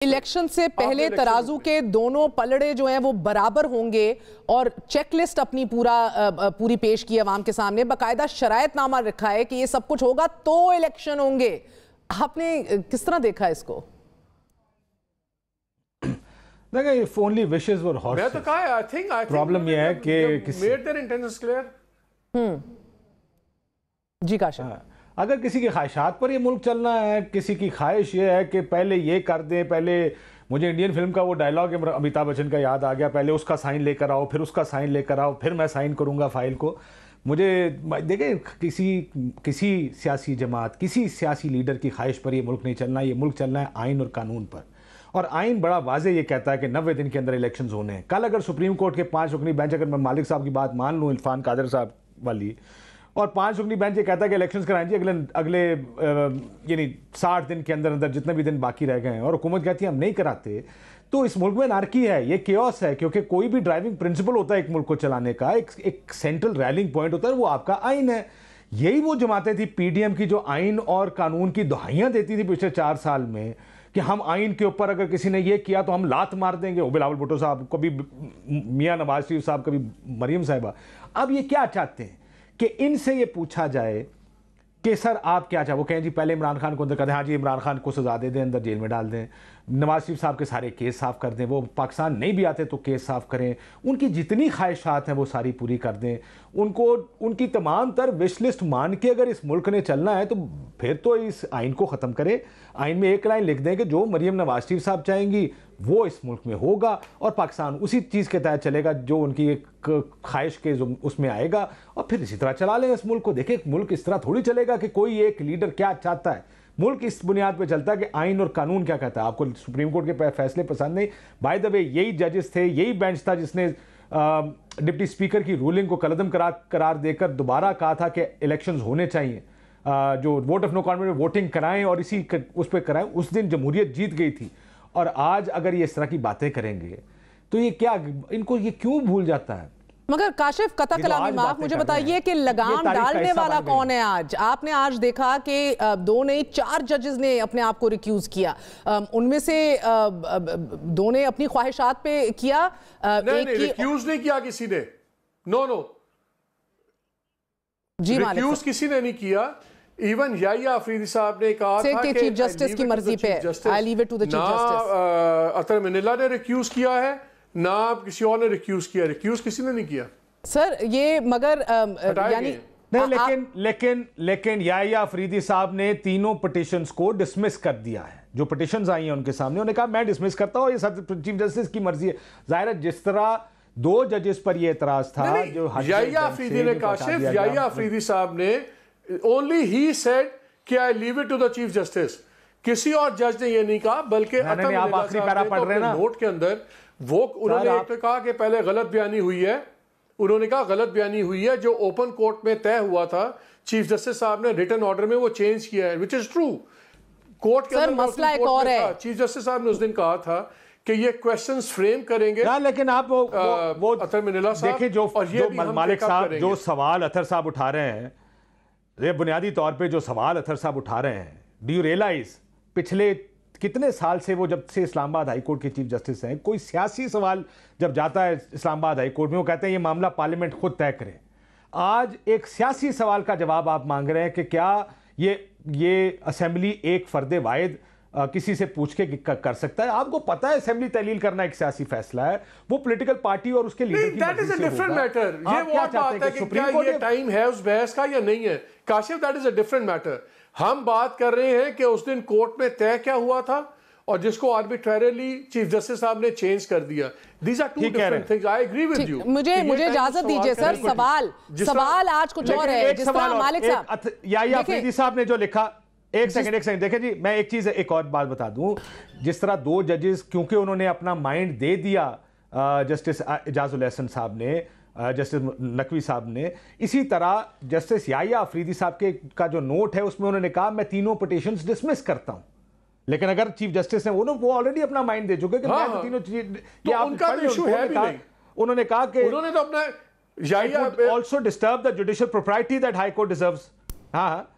Election से पहले तराजू के दोनों पलड़े जो हैं वो बराबर होंगे और चेकलिस्ट अपनी पूरी पेश की अवाम के सामने, बाकायदा शरायतनामा रखा है कि ये सब कुछ होगा तो इलेक्शन होंगे। आपने किस तरह देखा इसको? देखिए, if only wishes were horses, मैं तो कहा आई थिंक प्रॉब्लम ये है कि मेड देयर इंटेंशंस क्लियर। जी काशिफ, अगर किसी की ख्वाहिशात पर ये मुल्क चलना है, किसी की ख्वाहिश ये है कि पहले ये कर दें, पहले मुझे इंडियन फिल्म का वो डायलॉग अमिताभ बच्चन का याद आ गया, पहले उसका साइन लेकर आओ, फिर उसका साइन लेकर आओ, फिर मैं साइन करूंगा फाइल को। मुझे देखें, किसी सियासी जमात, किसी सियासी लीडर की ख्वाहिश पर ये मुल्क नहीं चलना। ये मुल्क चलना है आइन और कानून पर, और आइन बड़ा वाजे ये कहता है कि 90 दिन के अंदर इलेक्शंस होने हैं। कल अगर सुप्रीम कोर्ट के 5 रुकनी बेंच, अगर मैं मालिक साहब की बात मान लूँ, इरफान कादर साहब वाली, और 5 रुकनी बेंच ये कहता है कि इलेक्शंस कराएं जी अगले यानी 60 दिन के अंदर अंदर जितने भी दिन बाकी रह गए हैं, और हुकूमत कहती है हम नहीं कराते, तो इस मुल्क में अनार्की है, ये केओस है। क्योंकि कोई भी ड्राइविंग प्रिंसिपल होता है एक मुल्क को चलाने का, एक सेंट्रल रैलिंग पॉइंट होता है, वो आपका आइन है। यही वो जमातें थी पीडीएम की जो आइन और कानून की दुहाइयां देती थी पिछले 4 साल में कि हम आइन के ऊपर अगर किसी ने ये किया तो हम लात मार देंगे। वो बिलावल भुट्टो साहब, कभी मियां नवाज शरीफ साहब, कभी मरियम साहिबा। अब ये क्या चाहते हैं कि इनसे ये पूछा जाए कि सर आप क्या चाहे, वो कहें जी पहले इमरान खान को अंदर कर दें, हाँ जी इमरान खान को सजा दे दें, अंदर जेल में डाल दें, नवाज शरीफ साहब के सारे केस साफ कर दें, वो पाकिस्तान नहीं भी आते तो केस साफ करें, उनकी जितनी ख्वाहिशात हैं वो सारी पूरी कर दें, उनको उनकी तमाम तर विश लिस्ट मान के अगर इस मुल्क ने चलना है तो फिर तो इस आइन को ख़त्म करें। आइन में एक लाइन लिख दें कि जो मरियम नवाज शरीफ साहब चाहेंगी वो इस मुल्क में होगा, और पाकिस्तान उसी चीज़ के तहत चलेगा जो उनकी एक ख्वाहिश के उसमें आएगा, और फिर इसी तरह चला लें इस मुल्क को। देखिए, मुल्क इस तरह थोड़ी चलेगा कि कोई एक लीडर क्या चाहता है। मुल्क इस बुनियाद पे चलता है कि आइन और कानून क्या कहता है। आपको सुप्रीम कोर्ट के फैसले पसंद नहीं, बाय द वे यही जजेस थे, यही बेंच था जिसने डिप्टी स्पीकर की रूलिंग को कलअदम करार देकर दोबारा कहा था कि इलेक्शंस होने चाहिए, जो वोट ऑफ नो कॉन्फिडेंस में वोटिंग कराएं और इसी उस पर कराएं। उस दिन जमहूरियत जीत गई थी, और आज अगर ये इस तरह की बातें करेंगे तो ये क्या, इनको ये क्यों भूल जाता है? मगर काशिफ, कता कलामी माफ, मुझे बताइए कि लगाम डालने वाला कौन है आज? आपने आज देखा कि 2 नहीं 4 जजेस ने अपने आप को रिक्यूज किया, उनमें से 2 ने अपनी ख्वाहिशात पे किया, नहीं, रिक्यूज नहीं किया किसी ने, नो जी, रिक्यूज किसी ने नहीं किया। इवन याहिया अफरीदी साहब ने कहा था कि चीफ जस्टिस की मर्जी पे, I leave it to the chief justice. अतर मिनिल्ला ने रिक्यूज किया है, ना किसी और ने रिक्यूज किया। रिक्यूज किसी ने नहीं किया सर, ये मगर यानी नहीं, लेकिन याहिया अफरीदी साहब ने तीनों पिटिशंस को डिसमिस कर दिया है। जो पिटिशंस आई हैं उनके सामने, उन्होंने कहा मैं डिसमिस करता हूं, ये चीफ जस्टिस की मर्जी है। जाहिर है जिस तरह 2 जजेस पर ये एतराज था, जो याहिया अफरीदी ने कहा, सिर्फ याहिया अफरीदी साहब ने, ओनली ही सेड कि I leave it to the chief justice. किसी और जज ने ये नहीं कहा, बल्कि आप आखिरी पैरा पढ़ रहे हैं ना, नोट के अंदर वो उन्होंने एक तो कहा कि पहले गलत बयानी हुई है, उन्होंने कहा गलत बयानी हुई है, जो ओपन कोर्ट में तय हुआ था चीफ जस्टिस साहब ने रिटन ऑर्डर में वो चेंज किया है, विच इज ट्रू। कोर्ट के अंदर मसला एक और है, चीफ जस्टिस साहब ने उस दिन कहा था कि ये क्वेश्चंस फ्रेम करेंगे। लेकिन आप वो अतर मिनिल्ला साहब देखिए, जो मालिक साहब जो सवाल अतर साहब उठा रहे हैं, ये बुनियादी तौर पे जो सवाल अतर साहब उठा रहे हैं, डू यू रियलाइज पिछले कितने साल से वो, जब से इस्लामाबाद हाई कोर्ट के चीफ जस्टिस हैं, कोई सियासी सवाल जब जाता है इस्लामाबाद हाई कोर्ट में, वो कहते हैं ये मामला पार्लियामेंट खुद तय करे। आज एक सियासी सवाल का जवाब आप मांग रहे हैं कि क्या ये असेंबली एक फर्द वाहिद किसी से पूछ के कर सकता है? आपको पता है असेंबली तहलील करना एक सियासी फैसला है, वो पॉलिटिकल पार्टी और उसके लीडर की that is a different matter. ये वो बात है कि क्या ये टाइम है उस बहस का या नहीं है। Kashif, that is a different matter. हम बात कर रहे हैं कि उस दिन कोर्ट में तय क्या हुआ था और जिसको आर्बिट्रेरली चीफ जस्टिस साहब ने चेंज कर दिया। These are two different things. I agree with you. मुझे इजाजत दीजिए सर, सवाल आज कुछ और है। जिस तरह मालिक साहब, याहिया अफरीदी साहब ने जो लिखा, एक सेकंड देखें जी, मैं एक चीज, एक और बात बता दूं। जिस तरह 2 जजेस, क्योंकि उन्होंने अपना माइंड दे दिया जस्टिस एजाजुल एहसन साहब ने, जस्टिस नकवी साहब ने, इसी तरह जस्टिस याहिया अफरीदी साहब का जो नोट है उसमें उन्होंने कहा मैं तीनों पिटिशंस डिसमिस करता हूं। लेकिन अगर चीफ जस्टिस ने वो ऑलरेडी अपना माइंड दे चुके कि मैं तो तीनों तो उनका इशू है भी नहीं। उन्होंने कहा कि उन्होंने तो अपना also disturb the judicial propriety that High Court deserves.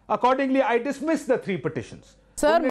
Accordingly, I dismiss the 3 petitions. Sir,